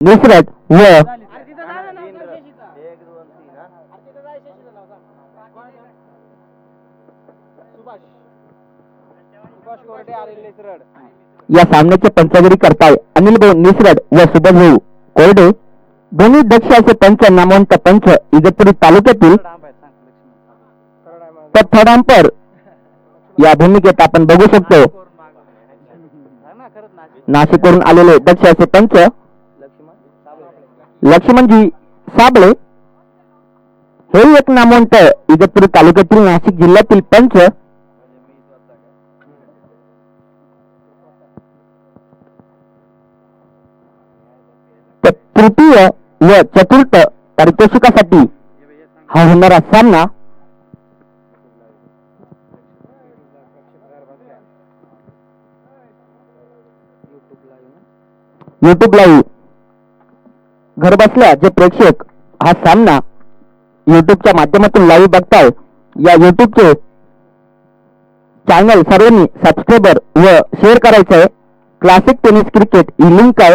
निसरट व या सामन्याचे पंचगिरी करताय अनिल भाऊ निसरट व सुभाष भाऊ कोरडे. दोन्ही दक्ष असे पंच नामवंत पंच इगतपुरी तालुक्यातील. तर थर्ड अंपर या भूमिकेत आपण बघू शकतो नाशिकवरून आलेले दक्ष असे पंच लक्ष्मणजी साबळे. हे एक नामवंत इगतपुरी तालुक्यातील नाशिक जिल्ह्यातील पंच. तृतीय व चतुर्थ पारितोषिकासाठी हा होणारा सामना युट्यूब लाईव्ह घर बसल्या जे प्रेक्षक हा सामना युट्यूबच्या माध्यमातून लाईव्ह बघताय या युट्यूबचे चॅनल सर्वांनी सबस्क्राईबर व शेअर करायचं आहे. क्लासिक टेनिस क्रिकेट ही लिंक आहे.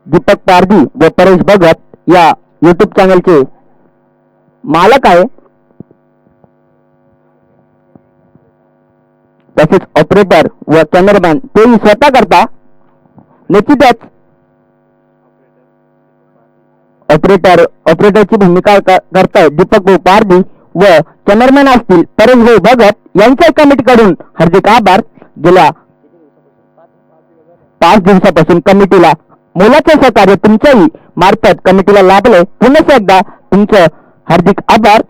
दीपक पारधी व परेश भगत या युट्यूब चॅनलचे मालक आहे. तसेच ऑपरेटर व कॅमेरामॅन तेही स्वतः करता. निश्चितच ऑपरेटरची भूमिका करताय दीपक भाऊ पारधी व कॅमेरामॅन असतील परेश भाऊ भगत यांच्या कमिटीकडून हार्दिक आभार. गेल्या 5 दिवसापासून कमिटीला मोलाचे सहकार्य तुमच्याही मार्फत कमिटीला लाभले. पुन्हा एकदा तुमचं हार्दिक आभार.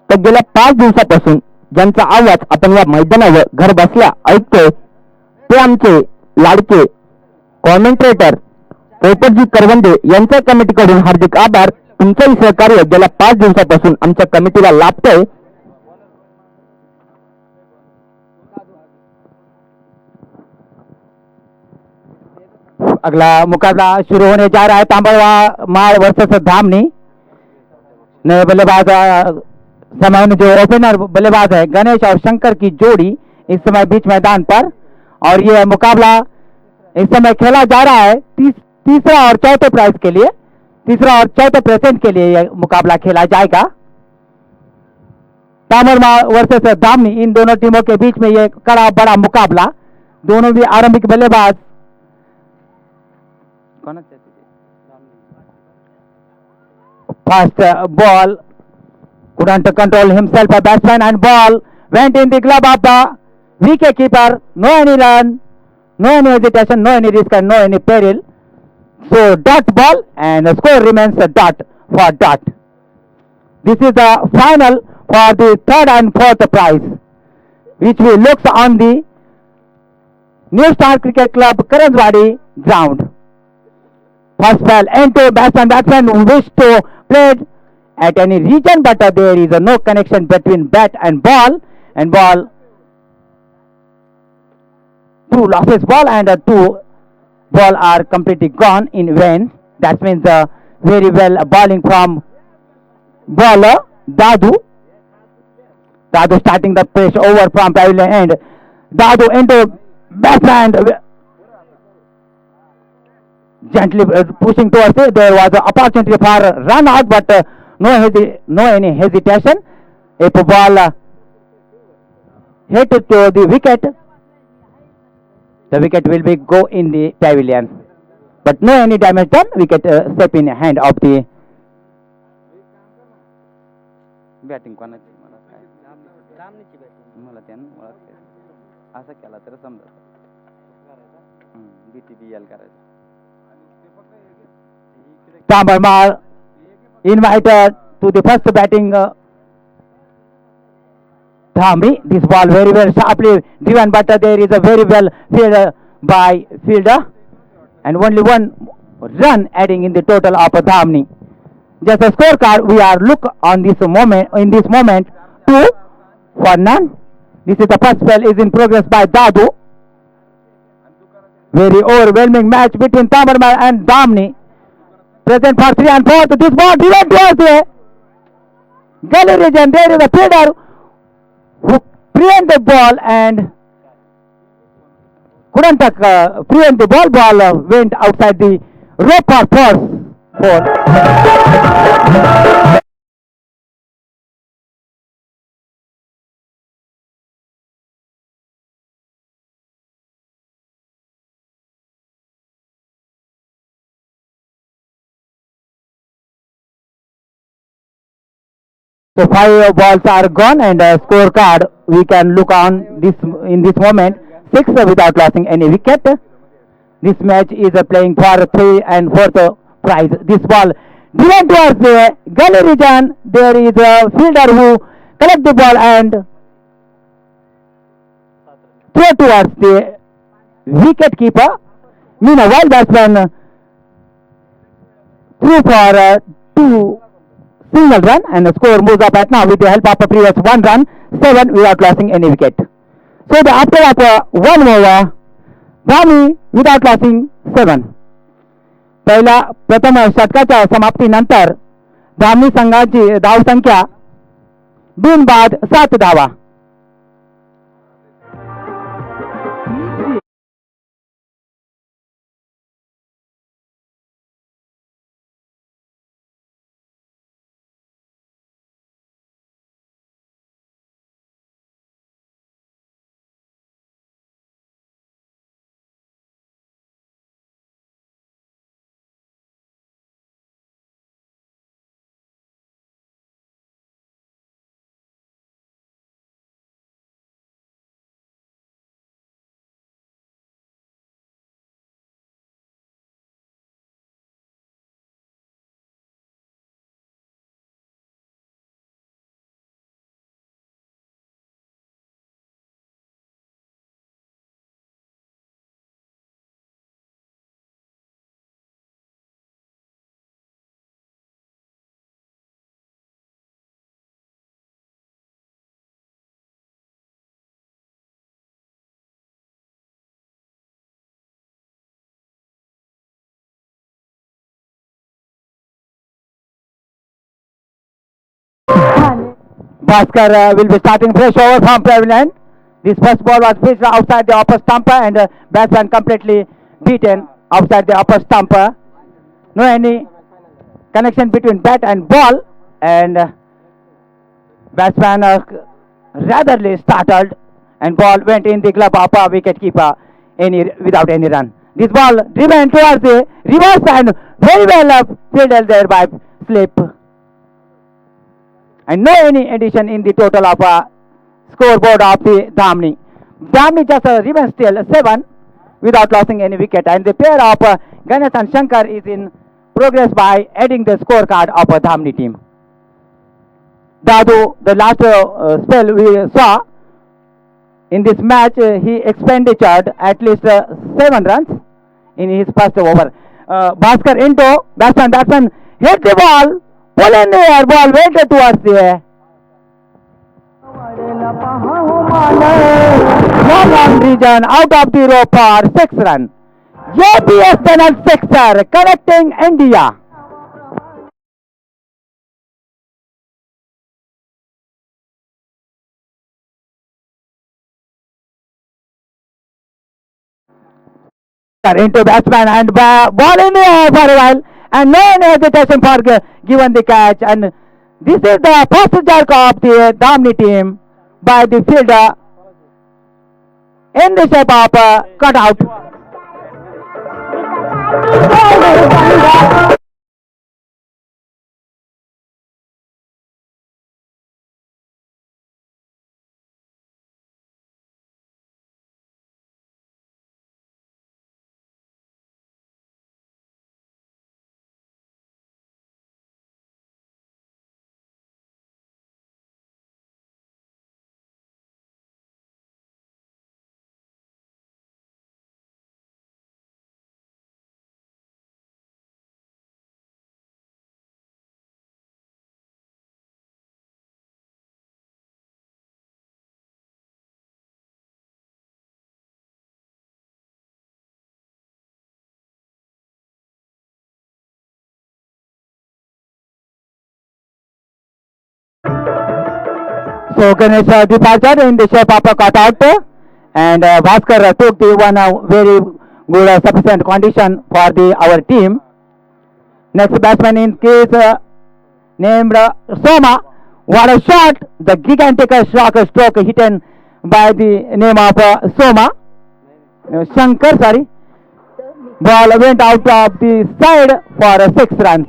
तर गेल्या 5 दिवसापासून ज्यांचा आवाज आपण या मैदानावर घर बसल्या ऐकतोय ते आमचे लाडके कॉमेंट्रेटर पोपटजी करवंडे यांच्या कमिटीकडून हार्दिक आभार. तुमचंही सहकार्य गेल्या 5 दिवसापासून आमच्या कमिटीला लाभतंय. अगला मुकाबला शुरू होने जा रहा है. तांबड़वा माल वर्सेस धामनी. नए बल्लेबाज समय में जो ओपनर बल्लेबाज है गणेश और शंकर की जोड़ी इस समय बीच मैदान पर. और ये मुकाबला इस समय खेला जा रहा है तीसरा और चौथे प्राइज के लिए. तीसरा और चौथे प्रेजेंट के लिए यह मुकाबला खेला जाएगा. तामरमा वर्सेस धामनी इन दोनों टीमों के बीच में ये कड़ा बड़ा मुकाबला. दोनों भी आरंभिक बल्लेबाज first ball couldn't control himself, a batsman, and ball went in the glove of the wicket keeper. No any run, no any hesitation, no any risk and no any peril. So dot ball and the score remains a dot for dot. This is the final for the third and fourth prize, which we looks on the New Star Cricket Club Karanjwadi ground. First ball into batsman who wish to play at any region, but there is no connection between bat and ball two losses ball and two ball are completely gone in vain. That means very well bowling from bowler Dadu starting the pitch over from pavilion end. Dadu into batsman gently pushing towards it. There was an opportunity for run out, but no any hesitation. If ball hit to the wicket, the wicket will be go in the pavilion, but no any damage done. Wicket step in hand of the batting. कोणाची मला काय धामनीची batting मला त्यानं ओळखते असं केला तर समजा BTBL करायचं Tambarmar invited to the first batting Dhamni. This ball very well sharply driven, but there is a very well fielder by fielder, and only one run adding in the total of Dhamni. Just a scorecard we are look on this moment in this moment 2 for none. This is the first spell is in progress by Dadu. Very overwhelming match between Tamarmar and Dhamni. Present for 3 and 4. This ball driven towards the gully region. There is a fielder who prevent the ball and couldn't prevent the ball. Ball went outside the rope for force. 4. So 5 balls are gone and scorecard we can look on this in this moment 6 without losing any wicket. This match is playing for 3 and 4th prize. This ball driven towards the gully region. There is a fielder who collect the ball and throw towards the wicket keeper. Meanwhile, batsman threw for 2 single run and the score moves up at now with the help of a previous 1 run 7 without losing any wicket. So the after of 1 over Dhami without losing 7. पहिला प्रथम षटकाच्या समाप्तीनंतर धामणी संघाची धावसंख्या बिनबाद 7 धावा. Bhaskar will be starting fresh over from Prevalent. This first ball was pitched outside the upper stumper and batsman completely beaten outside the upper stumper. No any connection between bat and ball, and batsman ratherly startled and ball went in the glove of wicket keeper without any run. This ball driven towards the reverse and very well fielded there by Slip. And no any addition in the total of scoreboard of the Dhamni. Dhamni just remains still 7 without losing any wicket, and the pair of Ganesh and Shankar is in progress by adding the scorecard of a Dhamni team. Dadu, the last spell we saw in this match, he expenditured at least 7 runs in his first over. Bhaskar into batsman hit the ball. Pull in the air, ball went towards the air. Long region out of the rope for 6 runs. JPS penal sixer connecting India. Into batsman and ball in the air for a while, and no hesitation for given the catch, and this is the first jerk of the Dhamni team by the fielder in the shape of a cutout. So Ganesh departed in the shape of a cutout, and Bhaskar took the one very good sufficient condition for the our team. Next batsman in case named Soma. What a shot! The gigantic stroke hidden by the name of Soma. Shankar, sorry. Ball went out of the side for 6 runs.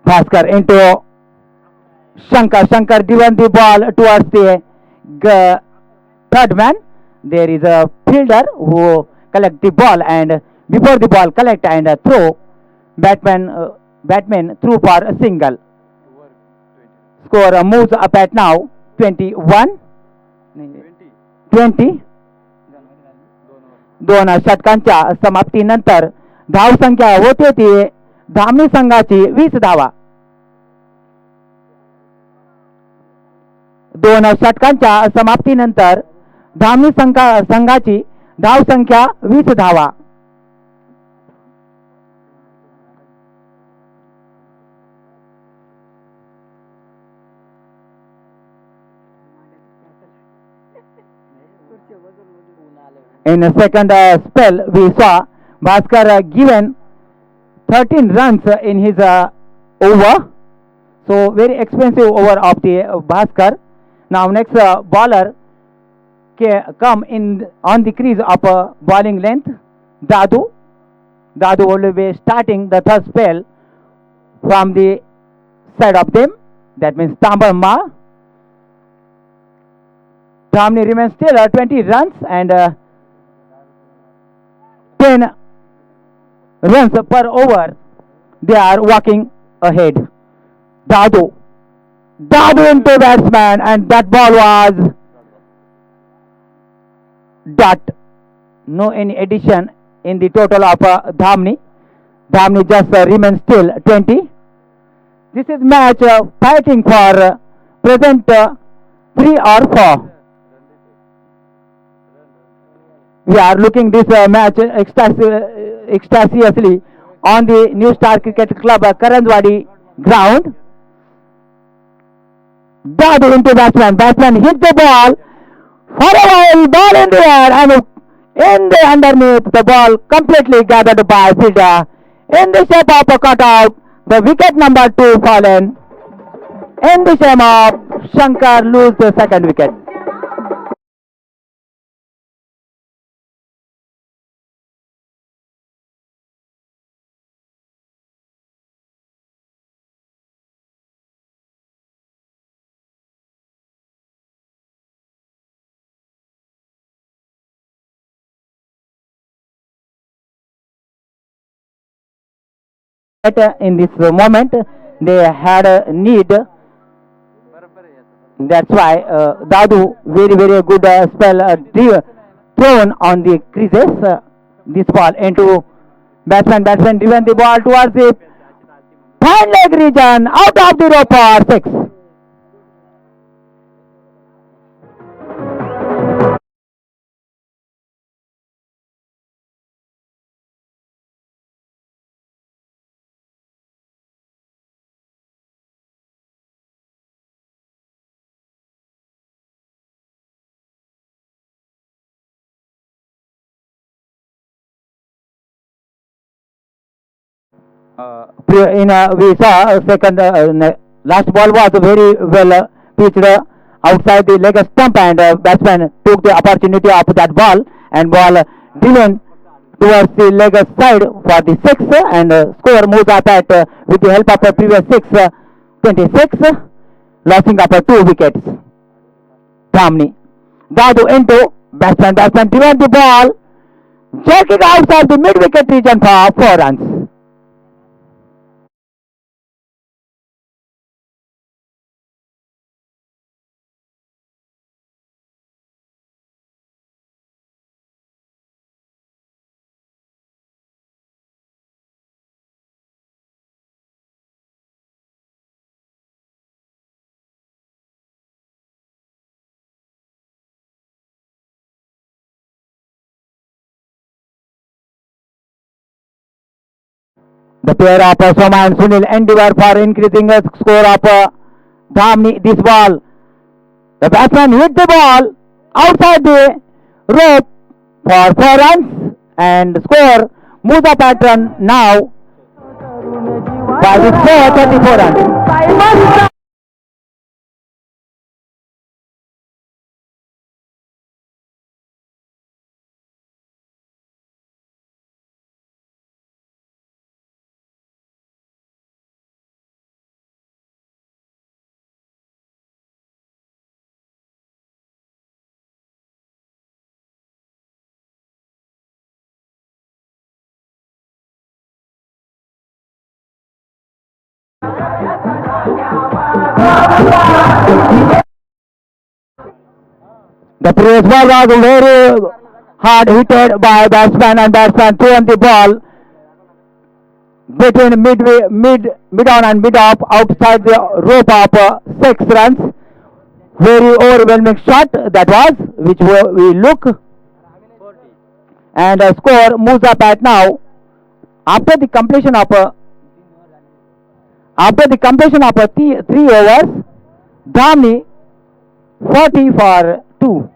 Bhaskar into Shankar. Shankar driven the ball towards the third man. There is a fielder who collect the ball, and before the ball collect and throw, batman threw for a single. Score moves up at now 21 20. दोन षटकांच्या समाप्तीनंतर धावसंख्या होते ती धामणी संघाची 20 धावा. दोन षटकांच्या समाप्तीनंतर धामणी संघाची धावसंख्या 20 धावा. In a second spell, we saw Bhaskar given 13 runs in his over. So very expensive over of the Bhaskar. Now next bowler come in on the crease of bowling length. Dadu. Dadu will be starting the third spell from the side of them. That means Tambar Ma. Dhamni remains still 20 runs and 10 runs per over. They are walking ahead. Dadu into batsman, and that ball was dot. No any addition in the total of Dhamni. Dhamni just remains still 20. This is match fighting for present 3 or 4. We are looking this match ecstatically on the New Star Cricket Club Karanjwadi ground. Dadu into batsman. Batsman hit the ball for a while. Ball in the air and in the underneath. The ball completely gathered by fielder in the shape of a cutout. The wicket number 2 fallen in the shape of Shankar lose the second wicket. In this moment they had a need. That's why Dadu very good spell thrown on the creases. This ball into batsman driven the ball towards the fine leg region out of the rope for 6. We saw second last ball was very well pitched outside the leg stump, and batsman took the opportunity of that ball, and ball driven towards the leg side for the 6, and score moves up at with the help of a previous 6 26, losing up 2 wickets. Dhamni. Dadu into batsman driven the ball, jerking outside the mid wicket region for 4 runs. The pair of Soma and Sunil endeavor for increasing the score of Dhamni. This ball, the batsman hit the ball outside the rope for 4 runs and score moves the pattern now by the score 34 runs. The previous ball was very hard hit by batsman and batsman threw the ball between mid on and mid off outside the rope of 6 runs. Very overwhelming shot that was, which we look, and score moves up at now after the completion of 3 overs. Dhamni 40 for 2.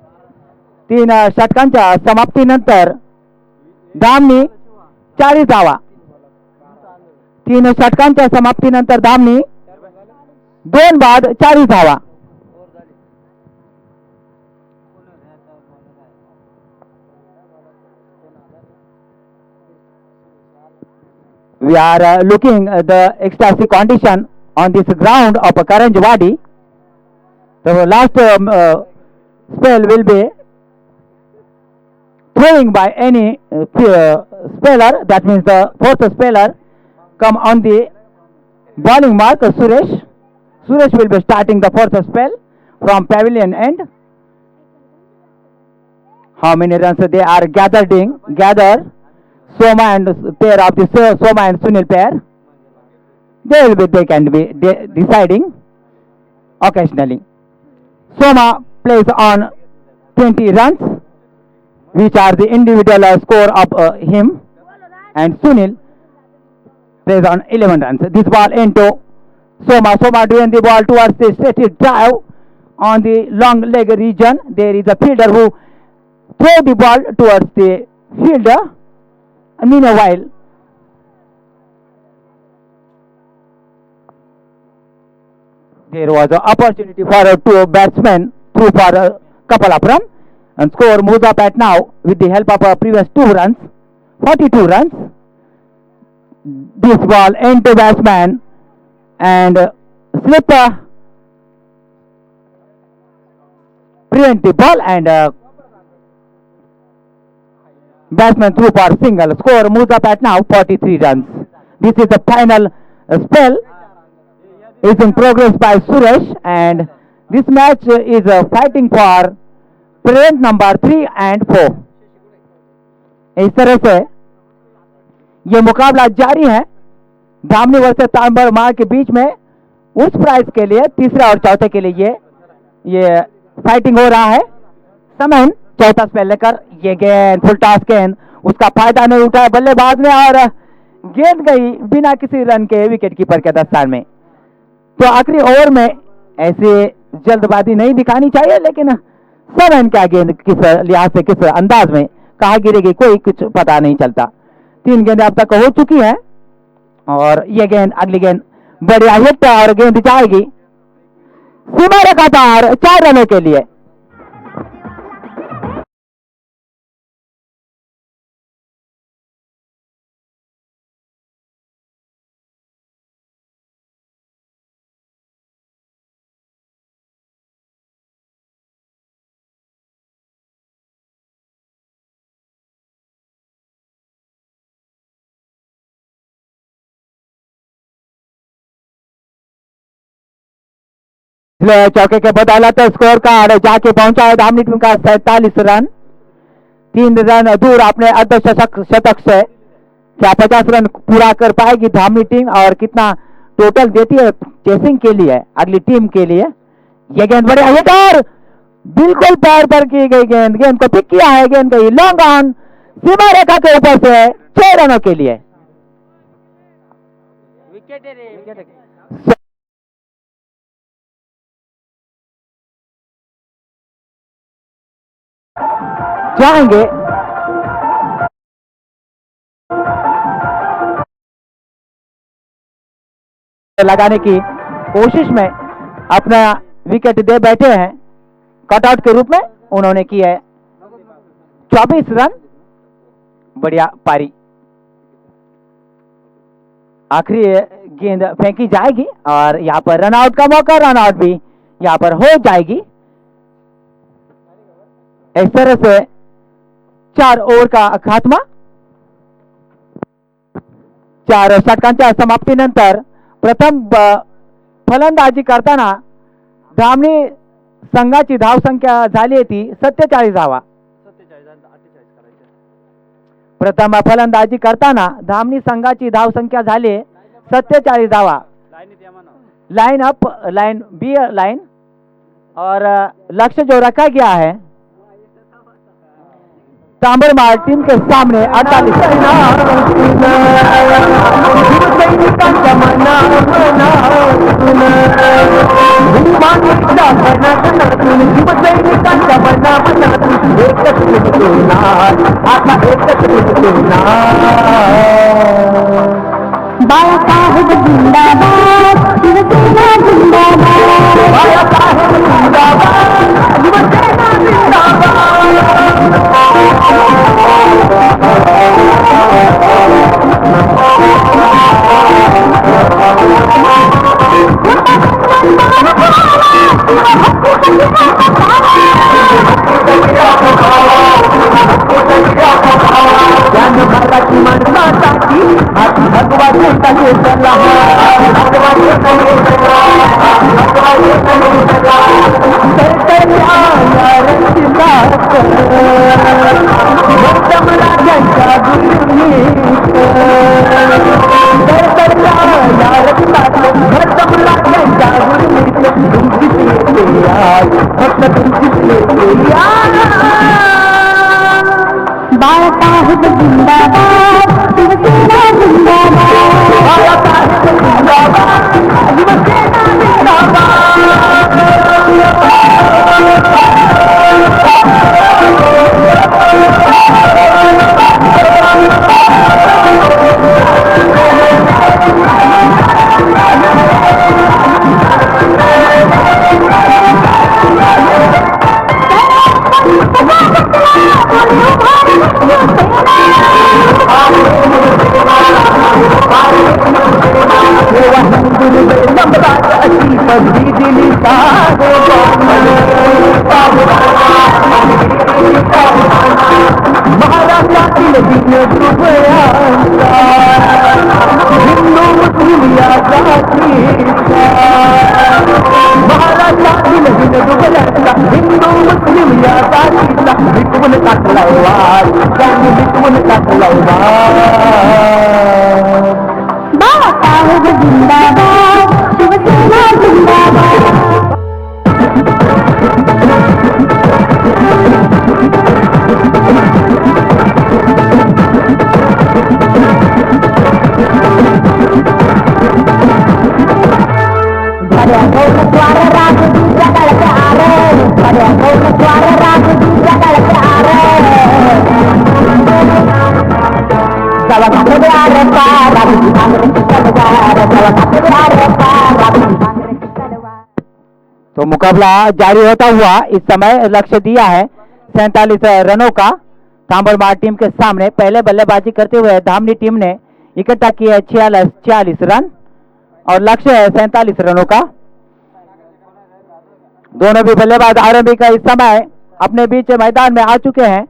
3 षटकांच्या समाप्तीनंतर धामनी 40 धावा. 3 षटकांच्या समाप्तीनंतर धामनी 2 बाद 40 धावा. We are looking the ecstasy condition on this ground of Karanjwadi. The last spell will be throwing by any speller. That means the 4th speller come on the bowling mark. Suresh will be starting the 4th spell from pavilion end. How many runs they are gather Soma and pair of the Soma and Sunil pair. They can be deciding occasionally. Soma plays on 20 runs, which are the individual score of him, and Sunil plays on 11 runs. This ball into Soma doing the ball towards the straight drive on the long leg region. There is a fielder who throw the ball towards the fielder. Meanwhile, there was an opportunity for 2 batsmen through for a couple of runs, and score moves up at now with the help of previous 2 runs, 42 runs. This ball into batsman and slipper prevent the ball, and batsman threw for single. Score moves up at now 43 runs. This is the final spell is in progress by Suresh, and this match is fighting for point number 3 and 4. इस तरह से ये मुकाबला जारी है धामनी versus तांबर मार के बीच में उस प्राइज के लिए, तीसरा और चौथे के लिए ये फाइटिंग हो रहा है. समन चौथा स्पेल लेकर ये गेंद फुल टॉस गेंद, उसका फायदा नहीं उठाया बल्लेबाज ने और गेंद गई बिना किसी रन के विकेट कीपर के दस्तान में. तो आखिरी ओवर में ऐसे जल्दबाजी नहीं दिखानी चाहिए, लेकिन समन क्या गेंद किस लिहाज से किस अंदाज में कहाँ गिरेगी कोई कुछ पता नहीं चलता. 3 गेंदें अब तक हो चुकी हैं और ये गेंद अगली गेंद बढ़िया हिट और गेंद जाएगी सीमा रेखा पार 4 रनों के लिए. चौके के बदौलत स्कोर कार्ड जाके पहुंचा है धामनी टीम का 47 रन, 3 रन दूर अपने अर्धशतक से. क्या 50 रन पूरा कर पाएगी धामनी टीम और कितना टोटल देती है चेसिंग के लिए अगली टीम के लिए. ये गेंद बढ़िया हिट और बिल्कुल पैर पर की गई गेंद को पिक किया है, गेंद गई लॉन्ग ऑन सीमा रेखा के ऊपर से 6 रनों के लिए. जाएंगे। लगाने की कोशिश में अपना विकेट दे बैठे हैं। कटआउट के रूप में उन्होंने की है 24 रन। बढ़िया पारी। आखिरी गेंद फेंकी जाएगी और यहां पर रन आउट का मौका, रन आउट भी यहां पर हो जाएगी। इस तरह से 4 ओव्हर का खात्मा। 4 षटकांच्या समाप्तीनंतर प्रथम फलंदाजी करताना धामणी संघाची धावसंख्या झाली होती 47 धावा। प्रथम फलंदाजी करताना धामणी संघाची धावसंख्या झाली 47 धावा। Line up, line B line, और लक्ष्य जो रखा गया है तांबरमाल टीम के सामने 48। बाळा साहेब जिंदाबाद, शिवसेना जिंदाबाद। बाळा साहेब जिंदाबाद, शिवसेना जिंदाबाद। मराठी माणसासाठी भगवान बाळा साहेब जिंदाबाद, शिवसेना जिंदाबाद। बाळा साहेब जिंदाबाद, शिवसेना महाराष्ट्रातील हिंदू मुस्लिम या जातीचा, महाराष्ट्रातील हिंदू मुस्लिम या जातीचा मिटवून टाकलाय वाद, त्यांनी मिटवून टाकलाय वाद। बाळासाहेब जिंदाबाद, शिवसेना जिंदाबाद। तो मुकाबला जारी होता हुआ इस समय लक्ष्य दिया है 47 रनों का तांबरमाल टीम के सामने। पहले बल्लेबाजी करते हुए धामनी टीम ने इकट्ठा किया है 46 रन और लक्ष्य है 47 रनों का। दोनों भी बल्लेबाज आरंभिक इस समय अपने बीच मैदान में आ चुके हैं।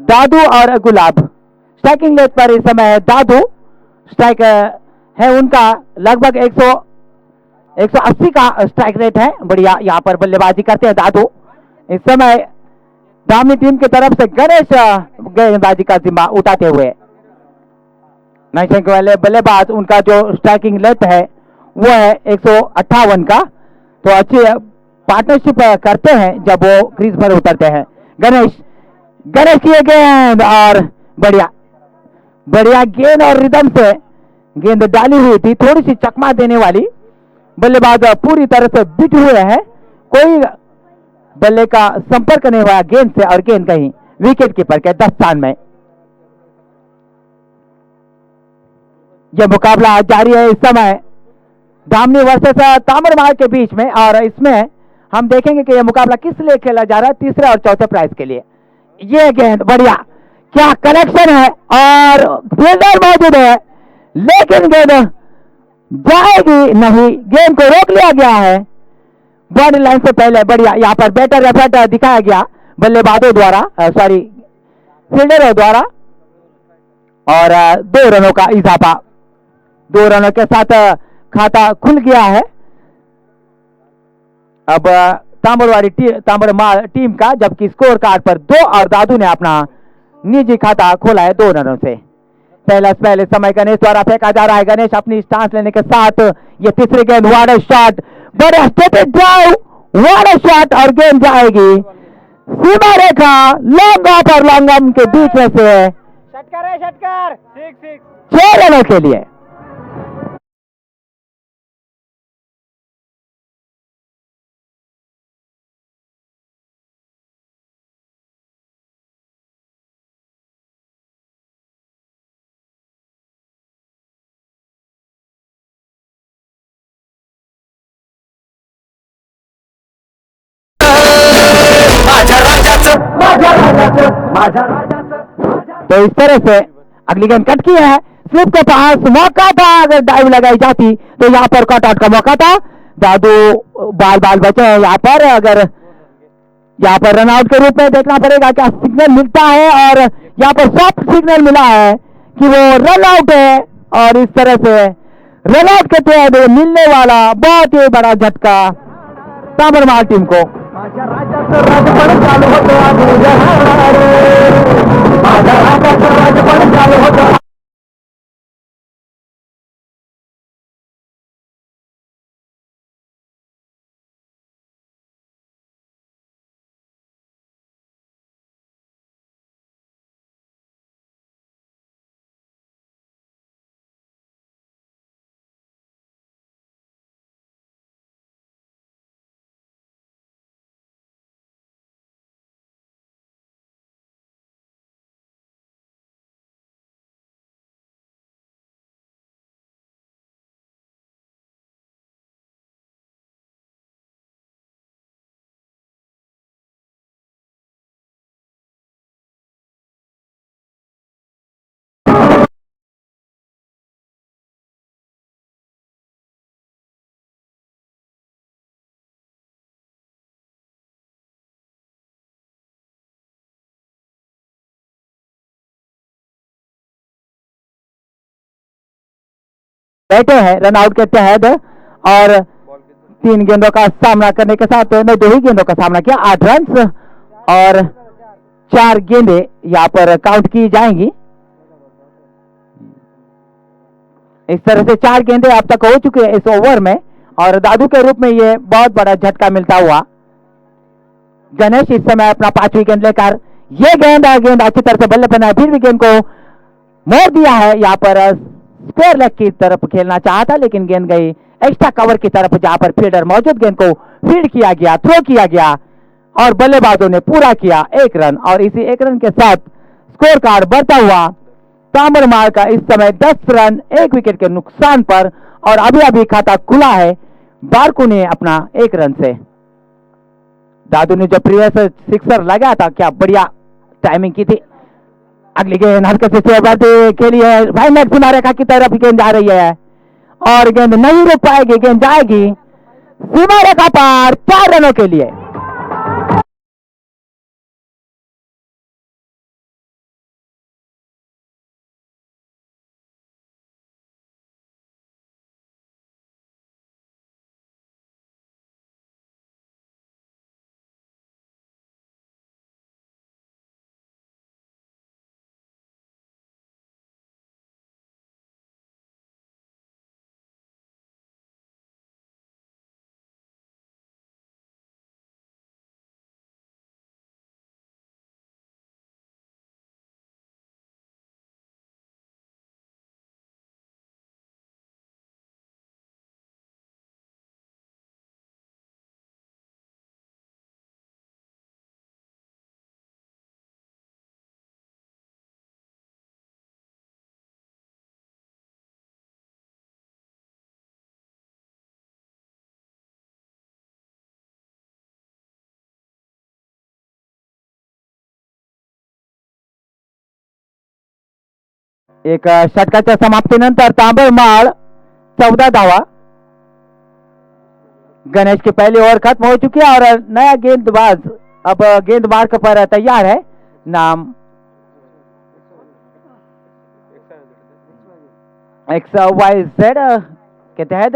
दादू और गुलाब स्ट्राइकिंग रेट पर इस समय दादू स्ट्राइक है उनका लगभग 180 का स्ट्राइक रेट है। बढ़िया यहाँ पर बल्लेबाजी करते हैं दादू। इस समय धामनी टीम की तरफ से गणेश गेंदबाजी का जिम्मा उठाते हुए वाले बल्लेबाज, उनका जो स्ट्राइकिंग रेट है वो है 158 का। तो अच्छी पार्टनरशिप करते हैं जब वो क्रीज पर उतरते हैं। गणेश की गेंद और बढ़िया गेंद और रिदम से गेंद डाली हुई थी, थोड़ी सी चकमा देने वाली। बल्लेबाज पूरी तरह से बिट हुए हैं, कोई बल्ले का संपर्क नहीं हुआ गेंद से, और गेंद कहीं विकेट कीपर के दस्तान में। यह मुकाबला जारी है इस समय धामनी वर्सेस तामरमाल के बीच में, और इसमें हम देखेंगे कि यह मुकाबला किस लिए खेला जा रहा है, तीसरे और चौथे प्राइज के लिए। ये गेंद बढ़िया, क्या कनेक्शन है, और फील्डर मौजूद है, लेकिन गेंद जाएगी नहीं, गेंद को रोक लिया गया है बॉडी लाइन से पहले। बढ़िया, यहाँ पर बेटर एफर्ट दिखाया गया बल्लेबाजों द्वारा, सॉरी फील्डरों द्वारा, और 2 रनों का इजाफा। 2 रनों के साथ खाता खुल गया है अब तांबरमाल टीम का, जबकि स्कोर कार्ड पर 2 और दादू ने अपना निजी खाता खोला है 2 रनों से। पहले समय गणेश द्वारा फेंका जा रहा है, गणेश अपनी स्टांस लेने के साथ ये तीसरी गेंद, वाट अ शॉट, बड़े स्टेटेड ड्राइव, वाट अ शॉट, और गेंद जाएगी सीमा रेखा लॉन्ग ऑफ और लॉन्ग ऑन के बीच में से षटकर 6 रनों के लिए। तो इस तरह से अगली गेंद कट की है, स्लिप के पास मौका था, अगर डाइव लगाई जाती तो यहाँ पर कट आउट का मौका था। दादू बाल बाल बचे हैं यहाँ पर, अगर यहाँ पर रन आउट के रूप में देखना पड़ेगा क्या सिग्नल मिलता है, और यहाँ पर सॉफ्ट सिग्नल मिला है कि वो रन आउट है, और इस तरह से रन आउट के तहत मिलने वाला बहुत ही बड़ा झटका तामरमाल टीम को। बैठे हैं रन आउट के तहत, और 3 गेंदों का सामना करने के साथ ने 2 ही गेंदों का सामना किया, 8 रन, और 4 गेंदें यहाँ पर काउंट की जाएंगी। इस तरह से 4 गेंदें अब तक हो चुकी है इस ओवर में, और दादू के रूप में ये बहुत बड़ा झटका मिलता हुआ। गणेश इस समय अपना 5वीं गेंद लेकर, ये गेंद अच्छी तरह से बल्ले पर फिर भी गेंद को मोड़ दिया है, यहाँ पर स्क्वायर लेग की तरफ खेलना चाहता, लेकिन गेंद गई एक्स्ट्रा कवर की तरफ, जहां पर फील्डर मौजूद, गेंद को फील्ड किया गया, थ्रो किया गया, और बल्लेबाजों ने पूरा किया 1 रन, और इसी 1 रन के साथ स्कोर कार्ड बढ़ता हुआ तामरमाल का इस समय 10 रन 1 विकेट के नुकसान पर, और अभी अभी खाता खुला है बारकू ने अपना 1 रन से। दादू ने जो प्रीवियस सिक्सर लगाया था, क्या बढ़िया टाइमिंग की थी। अगली गेंद हल्के से खेली है, भाई नेट सीमा रेखा की तरफ गेंद जा रही है, और गेंद नहीं रुक पाएगी, गेंद जाएगी सीमा रेखा पार 4 रनों के लिए। एक षटकाच्या समाप्तीनंतर तांबरमाळ 14 धावा। गणेश की पहली ओवर खत्म हो चुकी है और नया गेंदबाज अब गेंद मार्क पर तैयार है। नाम XYZ के तहत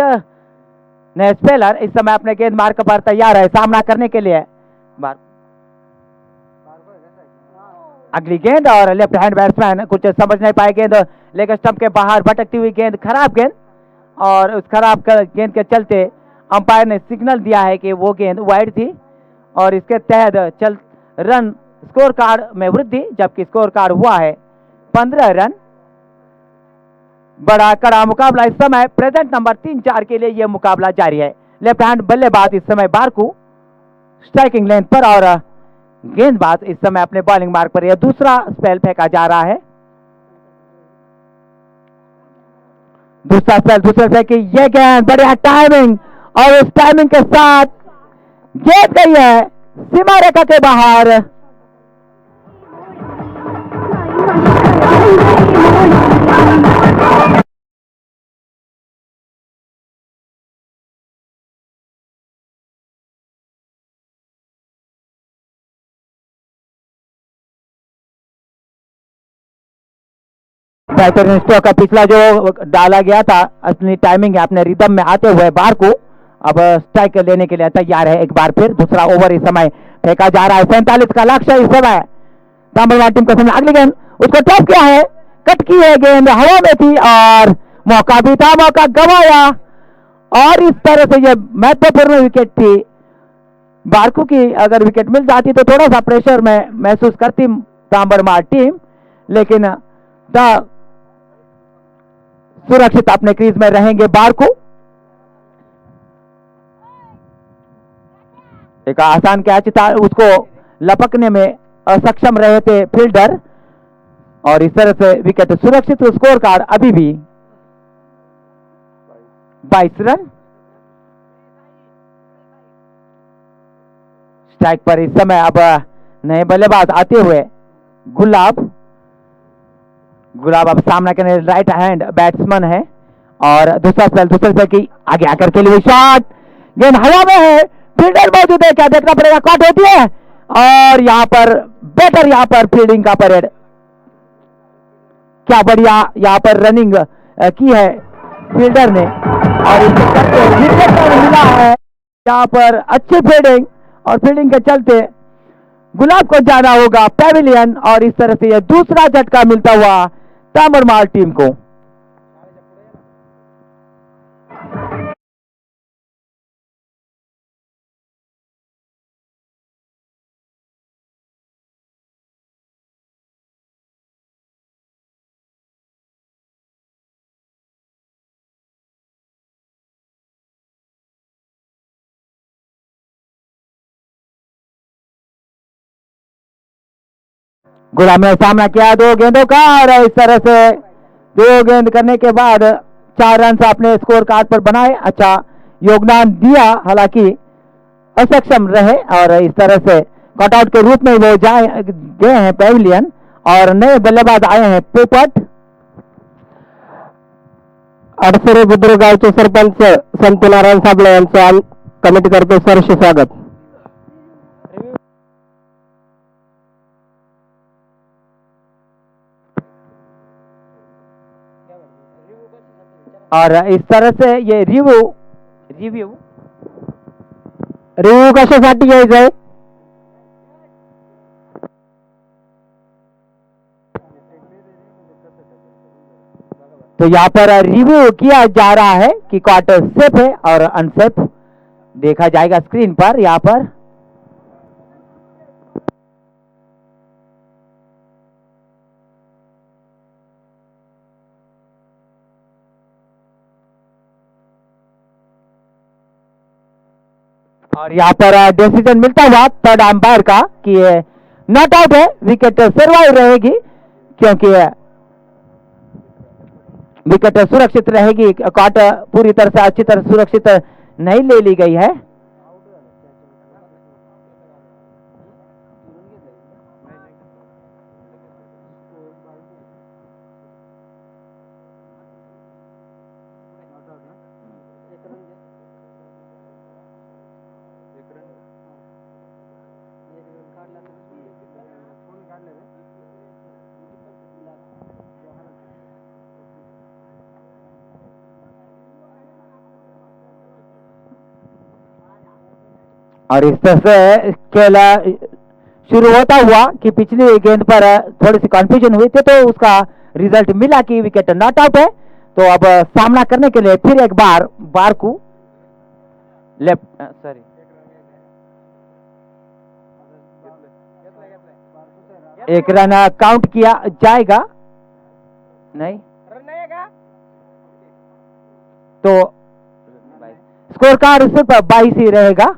नए स्पेलर इस समय अपने गेंद मार्क पर तैयार है सामना करने के लिए। अगली गेंद और लेफ्ट हैंड बैट्समैन कुछ समझ नहीं पाए, गेंद लेग स्टंप के बाहर भटकती हुई गेंद, खराब गेंद, और उस खराब गेंद के चलते अंपायर ने सिग्नल दिया है कि वो गेंद वाइड थी और इसके तहत चल रन स्कोर कार्ड में वृद्धि, जबकि स्कोर कार्ड हुआ है 15 रन। बड़ा कड़ा मुकाबला इस समय प्रेजेंट नंबर 3-4 के लिए यह मुकाबला जारी है। लेफ्ट हैंड बल्लेबाज इस समय बारकू स्ट्राइकिंग लेंथ पर और गेंदबाज इस समय अपने बॉलिंग मार्क पर यह दूसरा स्पेल फेंका जा रहा है। दूसरा स्पेल दूसरे से कि यह गेंद बढ़िया टाइमिंग और इस टाइमिंग के साथ गेंद गई है सीमा रेखा के बाहर। स्ट्रोक का पिछला जो डाला गया था अपनी टाइमिंग है, अपने रिदम में आते हुए बाहर को अब स्ट्राइक लेने के लिए तैयार है। एक बार फिर दूसरा ओवर इस समय फेंका जा रहा है। 47 का लक्ष्य इस समय तांबरमाल टीम के सामने। अगली गेंद उसको टॉप किया है, कट की है, गेंद हवा में थी और मौका भी था, मौका गंवाया और इस तरह से यह महत्वपूर्ण विकेट थी। बारकू की अगर विकेट मिल जाती तो थोड़ा सा प्रेशर में महसूस करती तांबरमाल टीम, लेकिन सुरक्षित अपने क्रीज में रहेंगे बारकू। एक आसान कैच था, उसको लपकने में असक्षम रहे थे फील्डर और इस तरह से विकेट सुरक्षित। स्कोर कार्ड अभी भी 22 रन। स्ट्राइक पर इस समय अब नए बल्लेबाज आते हुए गुलाब अब सामना करने राइट हैंड बैट्समैन है और दूसरा स्पेल की आगे आकर के लिए शॉट, गेंद हवा में है, फील्डर मौजूद है, क्या देखना पड़ेगा, कट होती है और यहां पर बेटर यहां पर फील्डिंग का परेड, क्या बढ़िया यहां पर रनिंग की है फील्डर ने और इसके चलते विकेट मिला है। यहां पर अच्छी फील्डिंग और फील्डिंग के चलते गुलाब को जाना होगा पैविलियन और इस तरह से यह दूसरा झटका मिलता हुआ तांबरमाल टीम को। गुलाब ने सामना किया 2 गेंदों का और इस तरह से 2 गेंद करने के बाद 4 रन अपने स्कोर कार्ड पर बनाए, अच्छा योगदान दिया, हालांकि असक्षम रहे और इस तरह से कटआउट के रूप में वो गए हैं पैविलियन और नए बल्लेबाज आए हैं पोपट। अडसरे बुद्रुक गावचे सरपंच संत नारायण साबळे यांचं कमिटीतर्फे सहर्ष स्वागत। और इस तरह से ये रिव्यू कशासाठी घ्यायचं आहे, तो यहाँ पर रिव्यू किया जा रहा है कि क्वार्टर सेफ है और अनसेफ देखा जाएगा स्क्रीन पर। यहाँ पर और यहाँ पर डिसीजन मिलता हुआ थर्ड अंपायर का कि नॉट आउट है, विकेट सर्वाइव रहेगी क्योंकि विकेट सुरक्षित रहेगी, कॉट पूरी तरह से अच्छी तरह सुरक्षित नहीं ले ली गई है। और इस तरह से खेल शुरू होता हुआ कि पिछली गेंद पर थोड़ी सी कंफ्यूजन हुई थी, तो उसका रिजल्ट मिला कि विकेट नॉट आउट है। तो अब सामना करने के लिए फिर एक बार बार को लेफ्ट सॉरी एक रन काउंट किया जाएगा, नहीं रन नहीं है तो स्कोर कार्ड सिर्फ 22 ही रहेगा।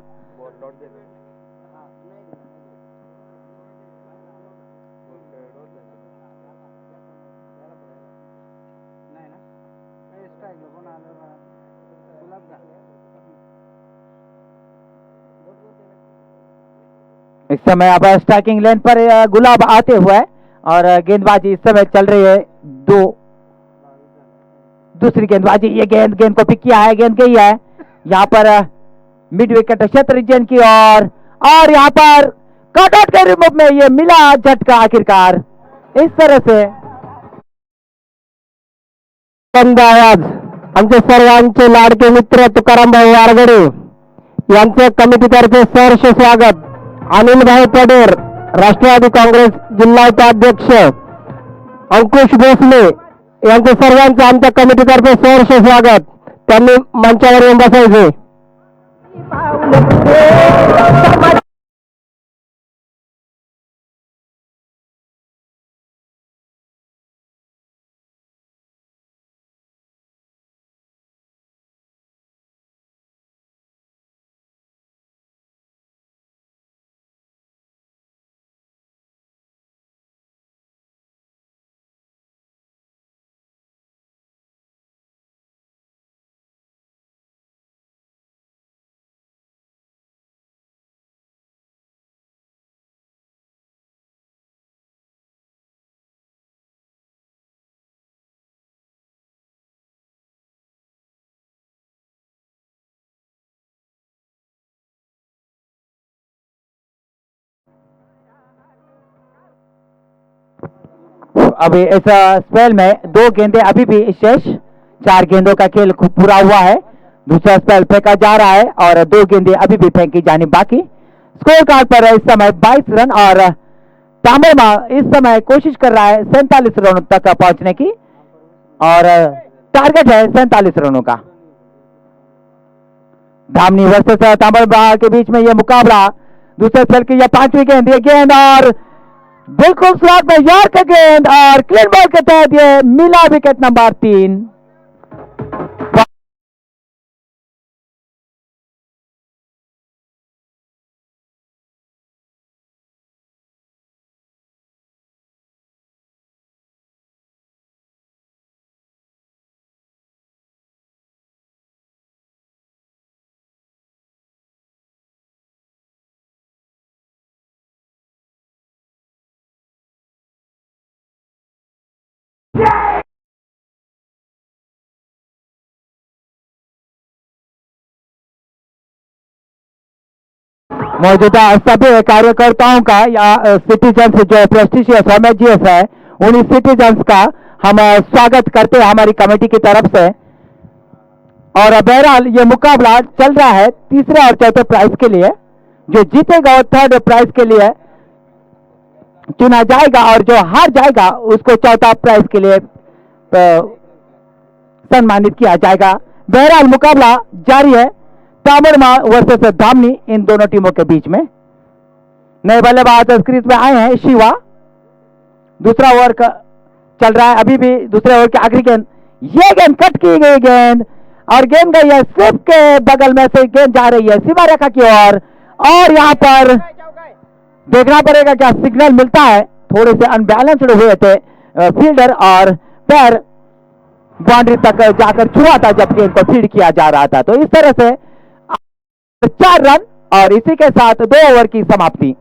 इस समय अब स्ट्राइकिंग लेन पर गुलाब आते हुए और गेंदबाजी इस समय चल रही है दूसरी गेंदबाजी। ये गेंद को पिक किया है, गेंद गई है यहाँ पर मिड विकेट क्षेत्र रीजन की और यहाँ पर कट आउट के रिमूव में ये मिला झटका आखिरकार। इस तरह से आवाज आमचे सर्वांचे लाडके मित्र तुकारामभाई आरगडे यांचे कमिटीतर्फे सहर्ष स्वागत। अनिलभाई पडेर राष्ट्रवादी काँग्रेस जिल्हा उपाध्यक्ष, अंकुश भोसले यांचे सर्वांचे आमच्या कमिटीतर्फे सहर्ष स्वागत। त्यांनी मंचावर येऊन बसायचे। अभी इस स्पेल में 2 गेंदें अभी भी शेष, 4 गेंदों का खेल पूरा हुआ है। दूसरा स्पेल फेंका जा रहा है और 2 गेंदें अभी भी फेंकी जानी बाकी। स्कोर कार्ड पर इस समय 22 रन और तामरमा इस समय कोशिश कर रहा है 47 रनों तक पहुंचने की और टारगेट है 47 रनों का। धामनी वर्सेस तामरमा के बीच में यह मुकाबला। दूसरे स्पेल की यह 5वीं गेंद, ये गेंद और बिल्कुल स्लॉट में यार का गेंद और क्लीन बॉल के तहत ये मिला विकेट नंबर 3। मौजूदा सभी कार्यकर्ताओं का या सिटीजन्स जो प्रेस्टिशियस होमेजियस है, उन्हीं सिटीजन्स का हम स्वागत करते हैं हमारी कमेटी की तरफ से। और बहरहाल ये मुकाबला चल रहा है तीसरे और चौथे प्राइज के लिए। जो जीतेगा और थर्ड प्राइज के लिए चुना जाएगा और जो हार जाएगा उसको चौथा प्राइज के लिए सम्मानित किया जाएगा। बहरहाल मुकाबला जारी है तामरमा वर्सेस धामनी, इन दोनों टीमों के बीच में। नए बल्लेबाज क्रीज में आए हैं शिवा। दूसरा ओवर चल रहा है अभी भी, दूसरे ओवर की आखिरी गेंद, ये गेंद कट की गई गेंद और गेंद गई है स्लिप के बगल में से, गेंद जा रही है सीमा रेखा की ओर और यहाँ पर देखना पड़ेगा क्या सिग्नल मिलता है। थोड़े से अनबैलेंस्ड हुए थे फील्डर और पैर बाउंड्री तक जाकर छुआ था जब गेंद को फीड किया जा रहा था। तो इस तरह से 4 रन और इसी के साथ 2 ओवर की समाप्ति।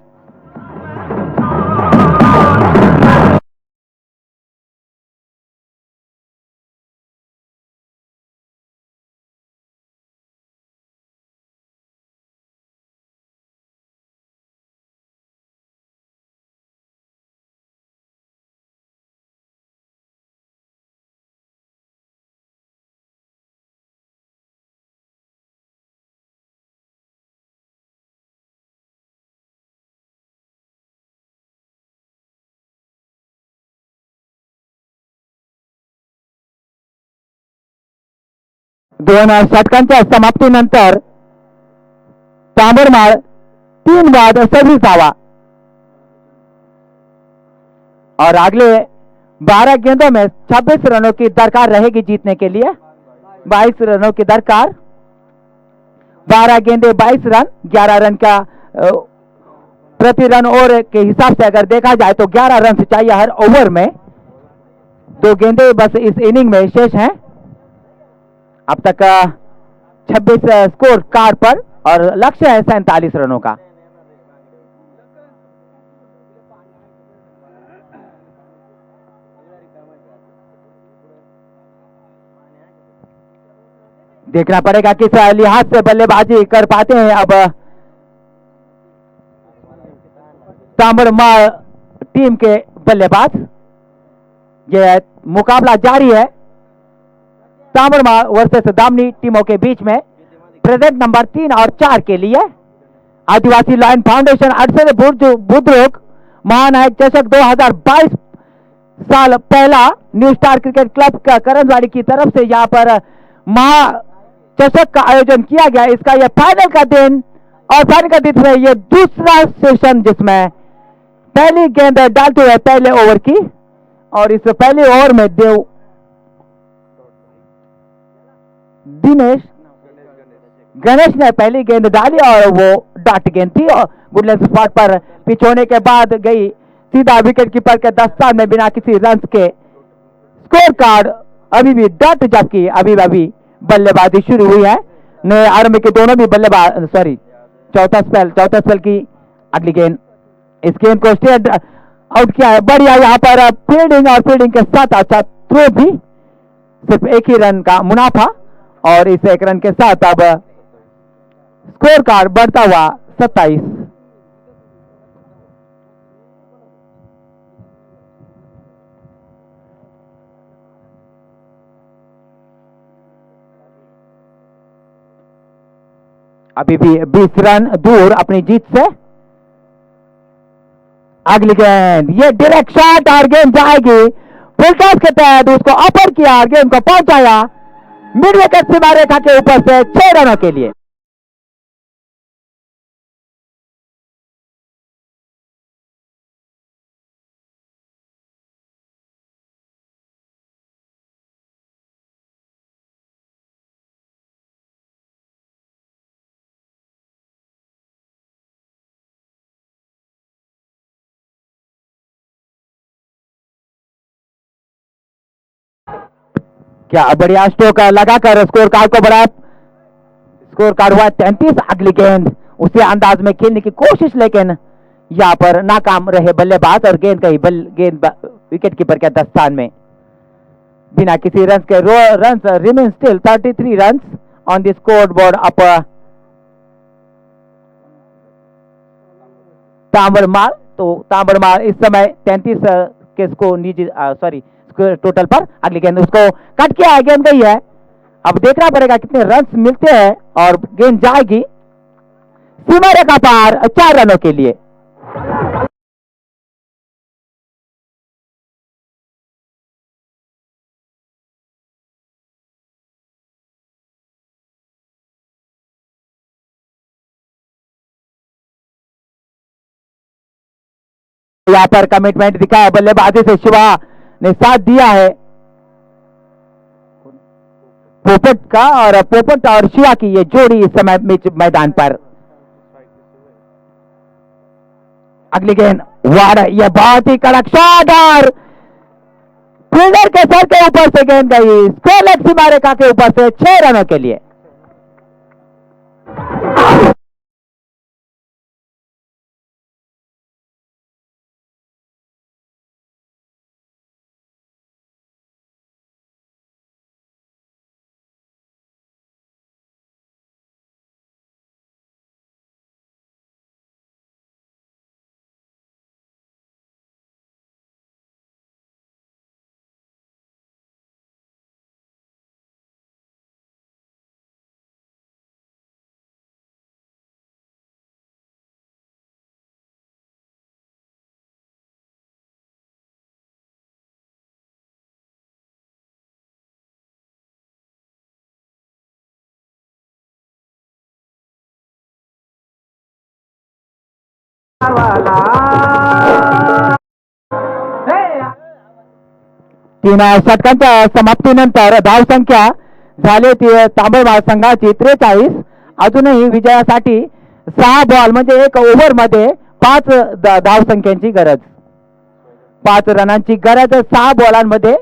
दोन षटकांच्या समाप्तीनंतर तांबरमाळ 3 बाद 26 धावा और अगले 12 गेंदों में 26 रनों की दरकार रहेगी जीतने के लिए। 22 रनों की दरकार, 12 गेंदे 22 रन, 11 रन का प्रति रन ओवर के हिसाब से अगर देखा जाए तो 11 रन चाहिए हर ओवर में। 2 गेंदे बस इस इनिंग में शेष हैं। अब तक 26 स्कोर कार्ड पर और लक्ष्य है 47 रनों का। देखना पड़ेगा किस लिहाज से बल्लेबाजी कर पाते हैं। अब तांबरमाल टीम के बल्लेबाज, यह मुकाबला जारी है तांबरमाल वर्सेस दामनी टीमों के बीच में। प्रेजेंट नंबर 3 और 4 के लिए आदिवासी लायन फाउंडेशन अड़सठ बुद्रुक महानायक चषक 2022 साल पहला न्यू स्टार क्रिकेट क्लब का करंजवाड़ी की तरफ से यहाँ पर महा चषक का आयोजन किया गया। इसका यह फाइनल का दिन और फाइनल का दिन है ये दूसरा सेशन जिसमें पहली गेंद डालते हुए पहले ओवर की और इस पहले ओवर में गणेश ने पहली गेंद डाली और वो डॉट गेंद थी और गुडलैंड स्पॉट पर पिच होने के बाद गई सीधा विकेट कीपर के दस्तान में बिना किसी रन के। स्कोर कार्ड अभी भी डॉट, जबकि अभी बल्लेबाजी शुरू हुई है। नए आरंभ के दोनों भी बल्लेबाज चौथा स्पेल की अगली गेंद, इस गेंद को स्ट्रेट आउट किया है। बढ़िया यहाँ पर फील्डिंग और फील्डिंग के साथ अच्छा थ्रो भी, सिर्फ एक ही रन का मुनाफा और इस एक रन के साथ अब स्कोर कार्ड बढ़ता हुआ 27। अभी भी 20 रन दूर अपनी जीत से। अगली गेंद, ये डायरेक्ट शॉट और गेंद जाएगी फुल टॉस के तहत, उसको अपर किया और गेंद को पहुंचाया मिड विकेट सीमा रेखा के ऊपर से 6 रनों के लिए। क्या बढ़िया स्ट्रोक लगाकर स्कोर कार्ड को बढ़ा। स्कोर कार्ड हुआ 33। अगली गेंद उसी अंदाज में खेलने की कोशिश, लेकिन यहां पर नाकाम रहे बल्लेबाज और गेंद कहीं गेंद विकेट कीपर के दस्तान में बिना किसी रन के। Run remain still 33 run on the scoreboard. अप तांबरमाल, तो तांबरमाल इस समय 33 के स्कोर निजी टोटल पर। अगली गेंद उसको कट किया है, गेंद गई है। अब देखना पड़ेगा कितने रन्स मिलते हैं और गेंद जाएगी सीमा रेखा पार 4 रनों के लिए। यहां पर कमिटमेंट दिखा है बल्लेबाजी से, शिवा ने साथ दिया है पोपट का, और पोपट और शिवा की ये जोड़ी इस समय मैदान पर। अगली गेंद वाड़, यह बहुत ही कड़क शॉट और फील्डर के सर के ऊपर से गेंद गई स्कोरलेस सीमा रेखा के ऊपर से 6 रनों के लिए। तीन षटकांच्या समाप्तीनंतर धावसंख्या झाली ती तांबडमाळ संघाची 43. अजूनही विजयासाठी 6 बॉल म्हणजे 1 ओव्हर मध्ये 5 धावसंख्यांची गरज, 5 रनांची गरज. 6 बॉलांमध्ये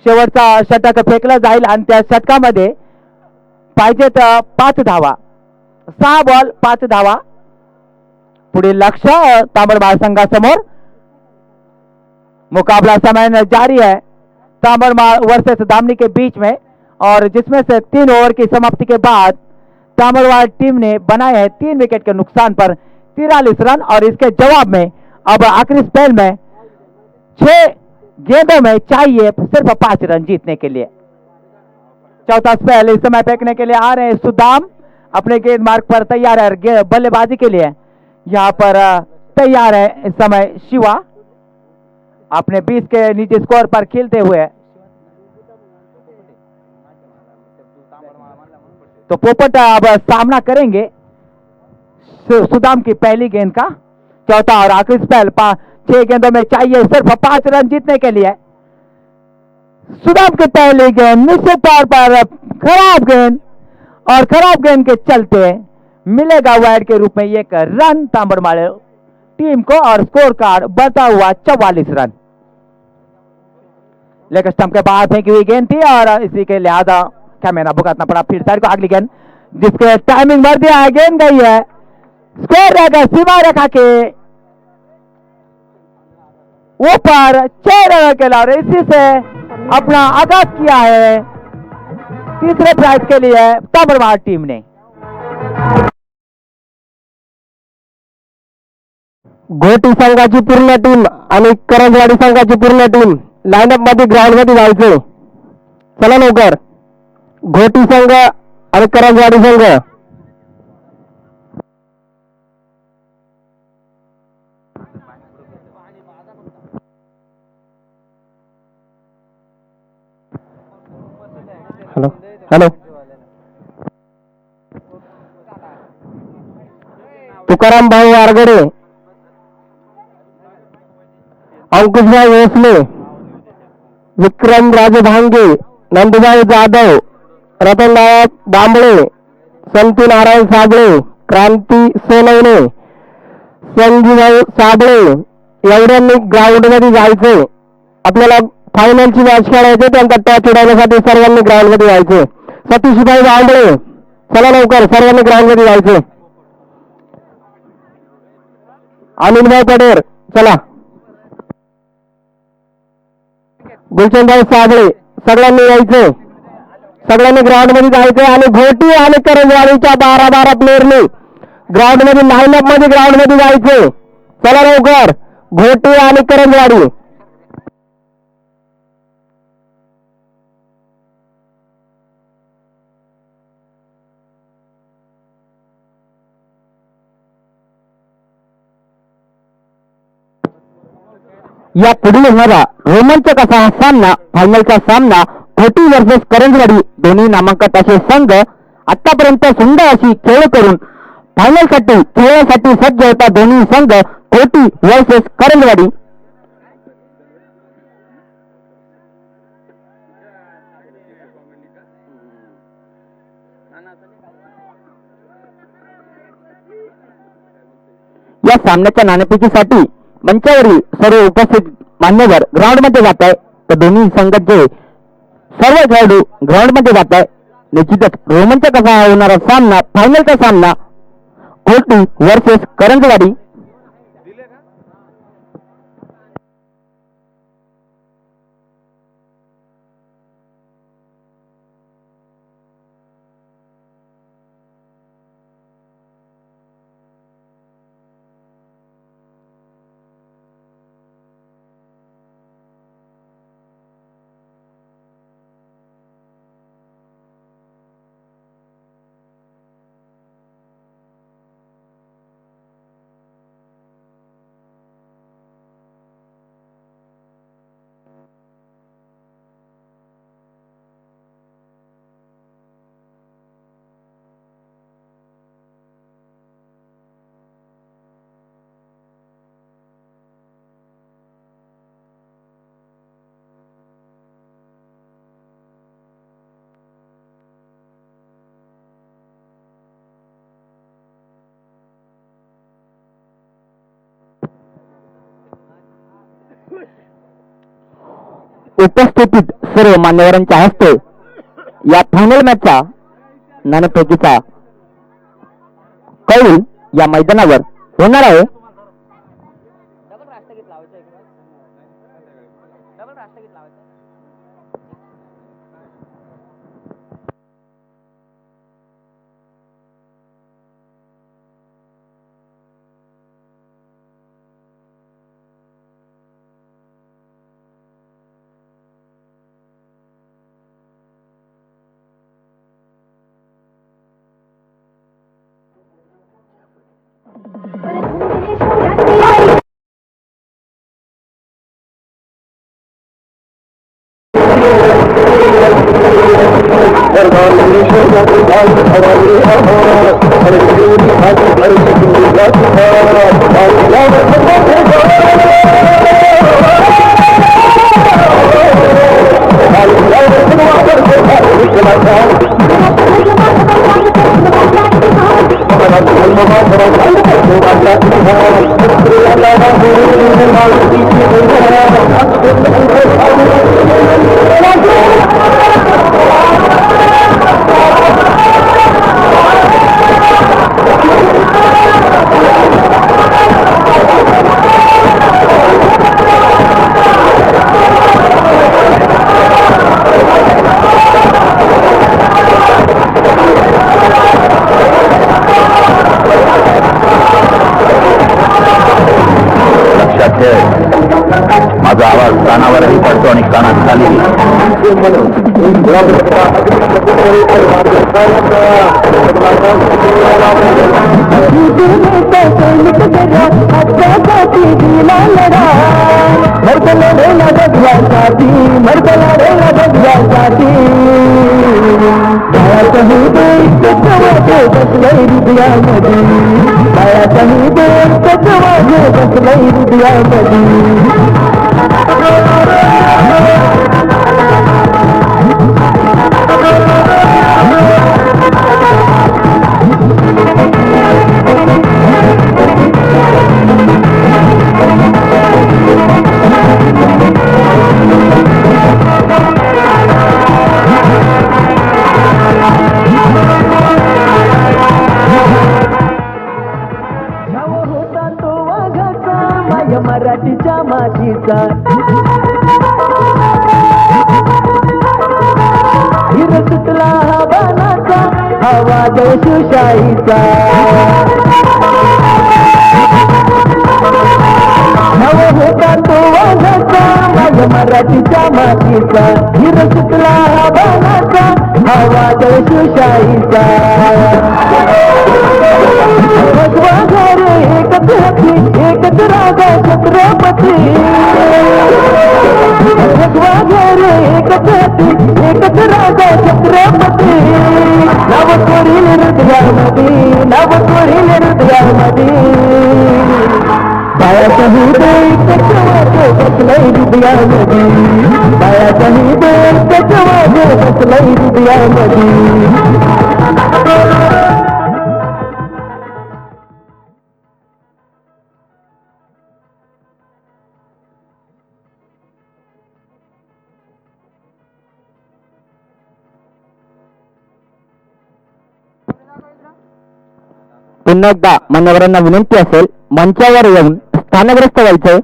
शेवटचा षटक फेकला जाईल आणि त्या षटकामध्ये पाहिजेत 5 धावा. 6 बॉल 5 धावा. पुढील लक्ष तांबडमाळ संघासमोर. मुकाबला समय जारी है तांबड़माल वर्सेस दामनी के बीच में, और जिसमें से 3 ओवर की समाप्ति के बाद तांबड़माल टीम ने बनाए हैं 3 विकेट के नुकसान पर 43 रन, और इसके जवाब में अब आखिरी स्पेल में 6 गेंदों में चाहिए सिर्फ 5 रन जीतने के लिए. चौथा स्पेल इस समय फेंकने के लिए आ रहे हैं सुदाम. अपने गेंद मार्ग पर तैयार है बल्लेबाजी के लिए. यहाँ पर तैयार है इस समय शिवा अपने 20 के नीचे स्कोर पर खेलते हुए. तो पोपट अब सामना करेंगे सुदाम की पहली गेंद का. चौथा और आखिरी स्पेल 6 गेंदों में चाहिए सिर्फ 5 रन जीतने के लिए. सुदाम की पहली गेंद निश्चित तौर पर खराब गेंद, और खराब गेंद के चलते मिलेगा वाइड के रूप में 1 रन तांबड़माल टीम को, और स्कोर कार्ड बढ़ता हुआ 44 रन. लेग स्टंप के बाहर फेंकी हुई गेंद थी, और इसी के लिहाजा कैमरा भुगतना पड़ा फिर साइड को. अगली गेंद जिसके टाइमिंग बढ़ दिया है, गेंद गई है. स्कोर रहेगा सीमा रेखा के ऊपर 6 रनों के लिए, और इसी से अपना आगाज किया है तीसरे प्राइज के लिए तांबड़माल टीम ने. घोटी संघाची पूर्ण टीम आणि करंजवाडी संघाची पूर्ण टीम लाईनअप मध्ये ग्राउंड मध्ये जायचे. चला लवकर. घोटी संघ आणि करंजवाडी संघ. Hello hello. तुकाराम भाऊ आरगडे, अंकुशभाई भोसले, विक्रम राजे भांगे, नंदुभाई जाधव, रतनराव बांबळे, संतू नारायण साबळे, क्रांती सोनवणे, संजीभाऊ साबळे एवढ्यांनी ग्राउंड मध्ये जायचे. आपल्याला फायनलची मॅच खेळायची, त्यांचा टॅच उडवण्यासाठी सर्वांनी ग्राउंड मध्ये जायचे. सतीशभाई बांबळे, चला लवकर सर्वांनी ग्राउंड मध्ये जायचे. अनिलभाई पडेर, चला. गुलशनभाई साबळे, सगळ्यांनी यायचं. सगळ्यांनी ग्राउंड मध्ये जायचं. आणि घोटी आणि करंजवाडीच्या 12 प्लेअरनी ग्राउंड मध्ये लाईनअप मध्ये ग्राउंड मध्ये जायचं. चला लवकर. घोटी आणि करंजवाडी. या पुढील होणारा रोमांचक असा हा सामना, फायनलचा सामना घोटी वर्सेस करंजवाडी दोन्ही नामांकित असे संघ आतापर्यंत सुंदर अशी खेळ करून फायनलसाठी खेळण्यासाठी सज्ज होता. दोन्ही संघ घोटी वर्सेस करंजवाडी. या सामन्याच्या नाणेफेकीसाठी मंचावरील सर्व उपस्थित मान्यवर ग्राउंड मध्ये जात आहे, तर दोन्ही संघाचे सर्व खेळाडू ग्राउंड मध्ये जात आहे. निश्चितच रोमांचक असा होणारा सामना, फायनलचा सामना घोटी वर्सेस करंजवाडी. उपस्थित सर्व मान्यवरांच्या हस्ते या फायनल मॅचचा नाणेफेकीचा कौल या मैदानावर होणार आहे. माझा आवाज कानावरही पडतो आणि कानात खाली. मराठीच्या मातीचा हिर सुटला बाणाचा आवाज शिवशाहीचा नव होता तो वाघाचा माझ्या मराठीच्या मातीचा हिर सुटला बाणाचा आवाज शिवशाहीचा भगवा घर एकच हाती एकच राजा छत्रपती भगवा घर एकच हाती एकच राजा छत्रपती नव कोरील हृदयामध्ये नव कोरील हृदयामध्ये बायाचा हृदय कचवाचे बसलंय हृदयामध्ये बायाचा हृदय कचवाचे बसलंय हृदयामध्ये. पुन्हा एकदा मान्यवरांना विनंती असेल मंचावर येऊन स्थानग्रस्त व्हायचं.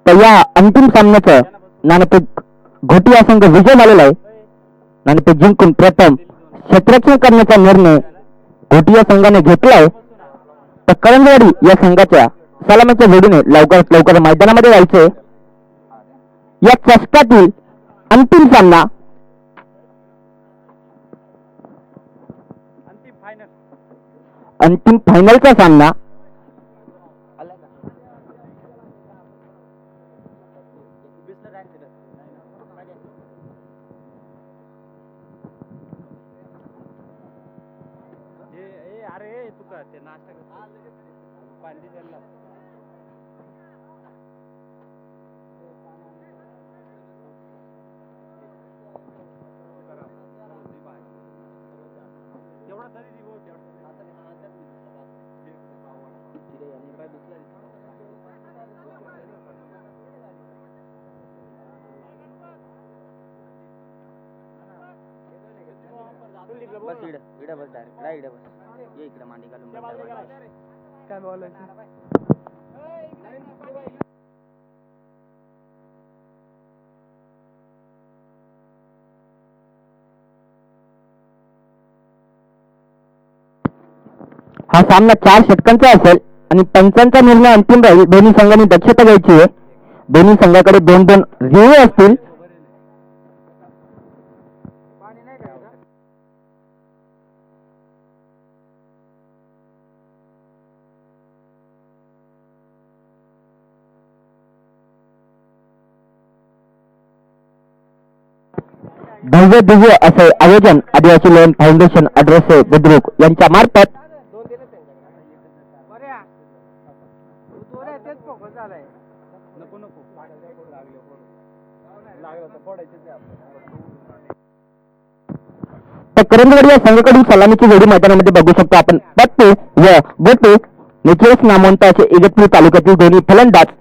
तर या अंतिम सामन्याचं नाणेफेक घोटी या संघ विजय झालेला आहे. नाणेफेक जिंकून प्रथम क्षेत्ररक्षण करण्याचा निर्णय घोटी या संघाने घेतलाय. तर करंजवाडी या संघाच्या सलामीच्या जोडीने लवकरात लवकर मैदानामध्ये जायचे. या चषकातील अंतिम सामना अंतिम फायनलचा सामना बस इकडे बस डायरेक्ट इकडे बस ये इकडे मांडी घालून काय बोलायचं हा सामना 4 षटकांचा असेल आणि पंचांचा निर्णय अंतिम राहील. दोन्ही संघांनी दक्षता घ्यायची आहे. दोन्ही संघाकडे 2-2 रिव्ह्यू असतील. भव्य दिव्य असे आयोजन आदिवासी लोन फाउंडेशन अड्रेस बुद्रुक यांच्या मार्फत तर करंजवाडी या संघाकडून सलामीची जोडी मैदानामध्ये बघू शकतो आपण. पत्ते व गोटे निखिलेश नामवंत असे इगतपुरी तालुक्यातील दोन्ही फलंदाज